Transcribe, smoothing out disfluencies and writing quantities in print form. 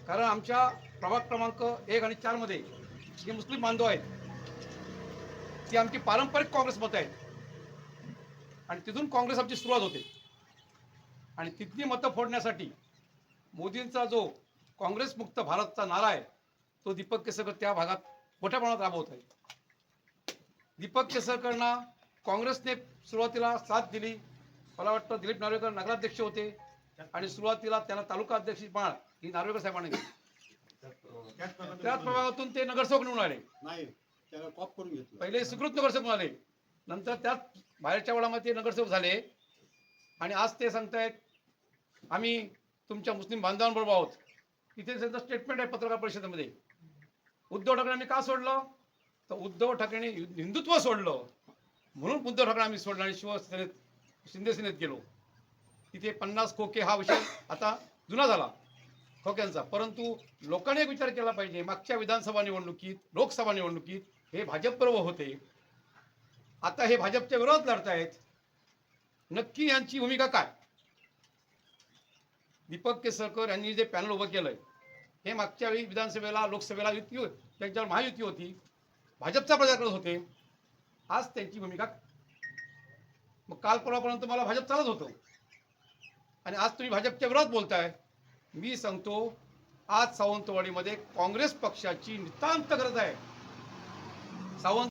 कारण आमच्या प्रभाग क्रमांक 1 आणि 4 मध्ये जे मुस्लिम बांधव आहेत ती आमची पारंपरिक काँग्रेस मतं आहेत आणि तिथून काँग्रेस आमची सुरुवात होते आणि तिथली मतं फोडण्यासाठी मोदींचा जो काँग्रेस मुक्त भारतचा नारा आहे तो दीपक केसरकर त्या भागात मोठ्या प्रमाणात राबवत आहे. दीपक केसरकरांना काँग्रेसने सुरुवातीला साथ दिली. मला वाटतं दिलीप नार्वेकर नगराध्यक्ष होते आणि सुरुवातीला त्यांना तालुका अध्यक्षी पाळ ही नार्वेकर साहेबांनी घेतली. त्याच प्रभागातून ते नगरसेवक निवडून आले. नाही, त्याला कॉप करून घेतलं. पहिले स्वीकृत नगरसेवक झाले, नंतर त्याच बाहेरच्या वळामध्ये ते नगरसेवक झाले आणि आज ते सांगतायत आम्ही तुमच्या मुस्लिम बांधवांबरोबर आहोत. इथे त्यांचं स्टेटमेंट आहे पत्रकार परिषदेमध्ये. उद्धव ठाकरेंनी का सोडलं तर उद्धव ठाकरेंनी हिंदुत्व सोडलं म्हणून उद्धव ठाकरे आम्ही सोडलं आणि शिवसेनेत शिंदे सेनेत गेलो. तिथे 50 खोके हा विषय आता जुना झाला खोक्यांचा. परंतु लोकांनी एक विचार केला पाहिजे, मागच्या विधानसभा निवडणुकीत लोकसभा निवडणुकीत हे भाजपबरोबर होते, आता हे भाजपच्या विरोधात लढतायत. नक्की यांची भूमिका काय? दीपक केसरकर यांनी जे पॅनल उभं केलंय हे मागच्या वेळी विधानसभेला लोकसभेला युती त्यांच्यावर महायुती होती, भाजपचा प्रचार करत होते. आज त्यांची भूमिका मग काल परवापर्यंत मला भाजप चालत होतं आणि आज तुम्ही भाजपच्या विरोधात बोलताय. मी सांगतो आज सावंतवाडीमध्ये काँग्रेस पक्षाची नितांत गरज आहे. सावंत